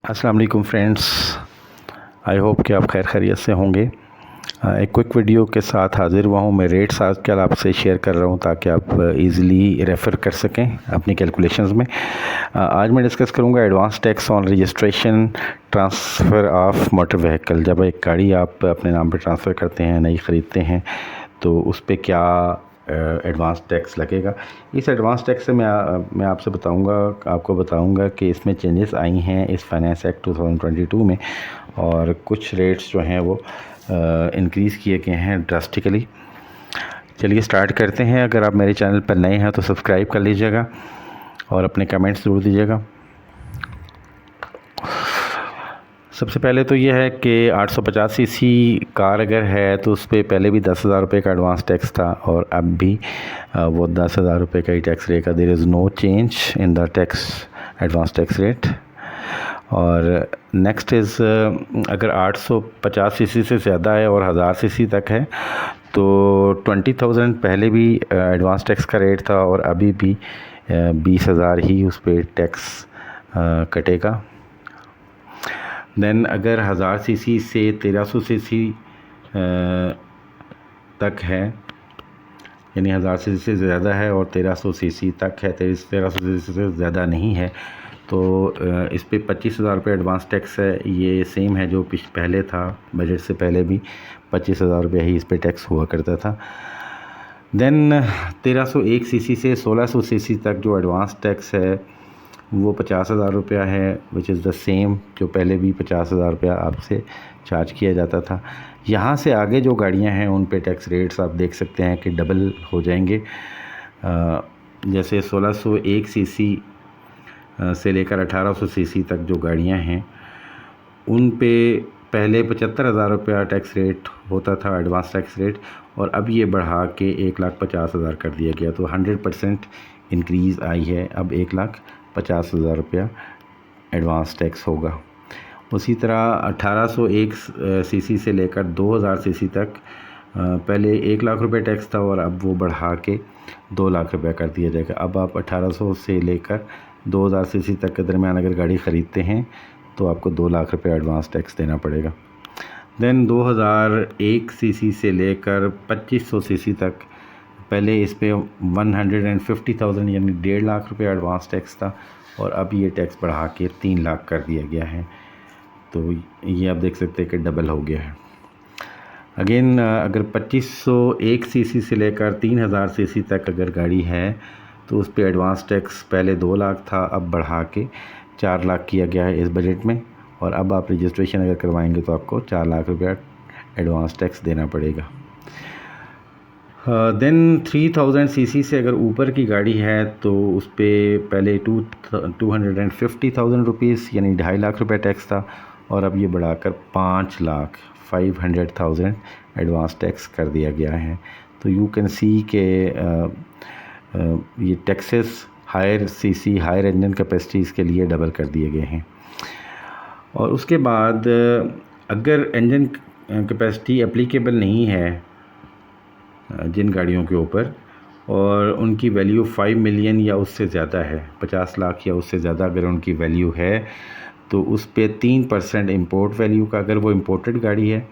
अस्सलाम वालेकुम फ्रेंड्स, आई होप कि आप खैर खैरियत से होंगे। एक क्विक वीडियो के साथ हाज़िर हुआ हूँ। मैं रेट्स आजकल आपसे शेयर कर रहा हूँ ताकि आप इजीली रेफ़र कर सकें अपनी कैलकुलेशंस में। आज मैं डिस्कस करूँगा advance tax on registration transfer of motor vehicle. जब एक गाड़ी आप अपने नाम पर ट्रांसफ़र करते हैं, नई ख़रीदते हैं, तो उस पर क्या एडवांस टैक्स लगेगा। इस एडवांस टैक्स से मैं आपसे आपको बताऊंगा कि इसमें चेंजेस आई हैं इस फाइनेंस एक्ट 2022 में, और कुछ रेट्स जो हैं वो इंक्रीज़ किए गए हैं ड्रास्टिकली। चलिए स्टार्ट करते हैं। अगर आप मेरे चैनल पर नए हैं तो सब्सक्राइब कर लीजिएगा और अपने कमेंट्स ज़रूर दीजिएगा। सबसे पहले तो ये है कि 850 सीसी कार अगर है तो उस पर पहले भी 10,000 रुपये का एडवांस टैक्स था, और अब भी वो 10,000 रुपये का ही टैक्स रहेगा। There is no change in the tax advance tax rate. और नेक्स्ट इज़ अगर 850 सीसी से ज़्यादा है और 1000 सीसी तक है तो 20,000 पहले भी एडवांस टैक्स का रेट था, और अभी भी 20,000 ही उस पर टैक्स कटेगा। देन अगर 1000 सीसी से 1300 सीसी तक है, यानी 1000 सीसी से ज़्यादा है और 1300 सीसी तक है, 1300 सीसी से ज़्यादा नहीं है, तो इस पे 25,000 रुपये एडवांस टैक्स है। ये सेम है जो पहले था, बजट से पहले भी 25,000 रुपये ही इस पे टैक्स हुआ करता था। देन 1301 सीसी से 1600 सीसी तक जो एडवांस टैक्स है वो 50,000 रुपया है, विच इज़ द सेम जो पहले भी 50,000 रुपया आपसे चार्ज किया जाता था। यहाँ से आगे जो गाड़ियाँ हैं उन पे टैक्स रेट्स आप देख सकते हैं कि डबल हो जाएंगे। जैसे 1601 सीसी से लेकर 1800 सीसी तक जो गाड़ियाँ हैं उन पे पहले 75,000 रुपया टैक्स रेट होता था, एडवांस टैक्स रेट, और अब ये बढ़ा के 1,50,000 कर दिया गया। तो 100% इंक्रीज़ आई है। अब 1,50,000 रुपया एडवांस टैक्स होगा। उसी तरह 1801 सीसी से लेकर 2000 सीसी तक पहले 1,00,000 रुपये टैक्स था, और अब वो बढ़ा के 2,00,000 रुपया कर दिया जाएगा। अब आप 1800 से लेकर 2000 सीसी तक के दरमियान अगर गाड़ी ख़रीदते हैं तो आपको 2,00,000 रुपये एडवांस टैक्स देना पड़ेगा। देन 2001 सीसी से लेकर 2500 सीसी तक पहले इस पे 150,000 यानी 1,50,000 रुपये एडवांस टैक्स था, और अब ये टैक्स बढ़ा के 3,00,000 कर दिया गया है। तो ये आप देख सकते हैं कि डबल हो गया है। अगेन अगर 2501 सीसी से लेकर 3,000 सीसी तक अगर गाड़ी है तो उस पर एडवांस टैक्स पहले 2,00,000 था, अब बढ़ा के 4,00,000 किया गया है इस बजट में, और अब आप रजिस्ट्रेशन अगर करवाएंगे तो आपको 4,00,000 रुपया एडवांस टैक्स देना पड़ेगा। देन 3000 सीसी से अगर ऊपर की गाड़ी है तो उस पर पहले 250,000 रुपीज़ यानी 2,50,000 रुपये टैक्स था, और अब ये बढ़ाकर 5,500,000 एडवांस टैक्स कर दिया गया है। तो यू कैन सी के ये taxes higher cc higher engine capacities के लिए डबल कर दिए गए हैं। और उसके बाद अगर इंजन कैपेसिटी एप्लीकेबल नहीं है जिन गाड़ियों के ऊपर, और उनकी वैल्यू 5 मिलियन या उससे ज़्यादा है, 50 लाख या उससे ज़्यादा अगर उनकी वैल्यू है, तो उस पे 3% इंपोर्ट वैल्यू का, अगर वो इंपोर्टेड गाड़ी है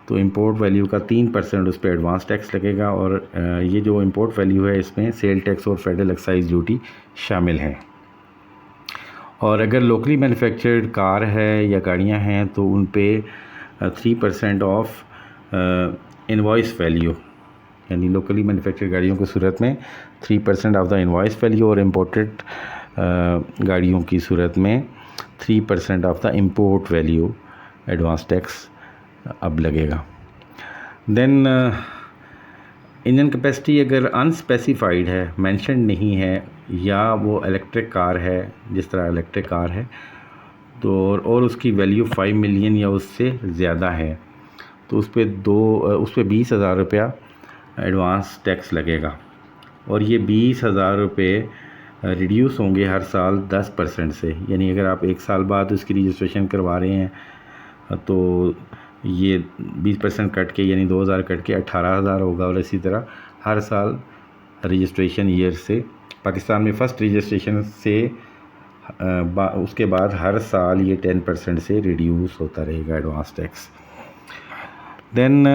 तो इंपोर्ट वैल्यू का 3% उस पर एडवांस टैक्स लगेगा। और ये जो इंपोर्ट वैल्यू है इसमें सेल टैक्स और फेडरल एक्साइज ड्यूटी शामिल है। और अगर लोकली मैन्युफैक्चर्ड कार है या गाड़ियां हैं तो उन पे 3% ऑफ इनवॉइस वैल्यू, यानी लोकली मैन्युफैक्चर्ड गाड़ियों की सूरत में 3% ऑफ द इनवॉइस वैल्यू, और इम्पोर्टेड गाड़ियों की सूरत में 3% of the import value advance tax अब लगेगा। देन इंजन कैपेसिटी अगर अनस्पेसिफाइड है, मेंशन नहीं है, या वो इलेक्ट्रिक कार है, जिस तरह इलेक्ट्रिक कार है तो, और उसकी वैल्यू 5 मिलियन या उससे ज़्यादा है, तो उस पर 20,000 रुपया एडवांस टैक्स लगेगा। और ये 20,000 रुपये रिड्यूस होंगे हर साल 10% से, यानी अगर आप 1 साल बाद उसकी रजिस्ट्रेशन करवा रहे हैं तो ये 20% कट के यानी 2,000 कट के 18,000 होगा। और इसी तरह हर साल रजिस्ट्रेशन ईयर से, पाकिस्तान में फ़र्स्ट रजिस्ट्रेशन से उसके बाद हर साल ये 10% से रिड्यूस होता रहेगा एडवांस टैक्स। देन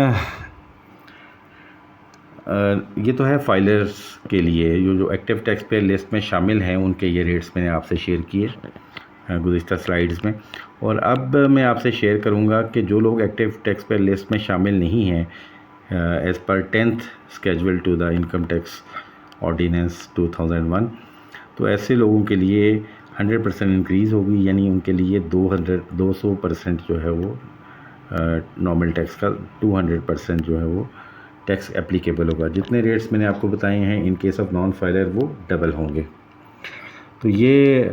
ये तो है फाइलर्स के लिए, जो एक्टिव टैक्स पेयर लिस्ट में शामिल हैं उनके ये रेट्स मैंने आपसे शेयर किए गुज़िश्ता स्लाइड्स में। और अब मैं आपसे शेयर करूंगा कि जो लोग एक्टिव टैक्स पेयर लिस्ट में शामिल नहीं हैं as per 10th schedule to the income tax ordinance 2001, तो ऐसे लोगों के लिए 100% इंक्रीज़ होगी, यानी उनके लिए 200% जो है वो नॉर्मल टैक्स का 200% जो है वो टैक्स एप्लीकेबल होगा। जितने रेट्स मैंने आपको बताए हैं in case of non filer वो डबल होंगे। तो ये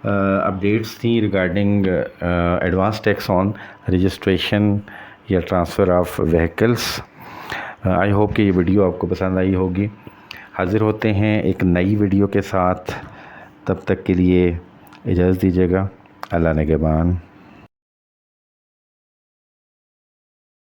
अपडेट्स थी regarding advance tax on registration या transfer of vehicles. I hope कि ये वीडियो आपको पसंद आई होगी। हाज़िर होते हैं एक नई वीडियो के साथ, तब तक के लिए इजाज़त दीजिएगा। अल्लाह निगहबान।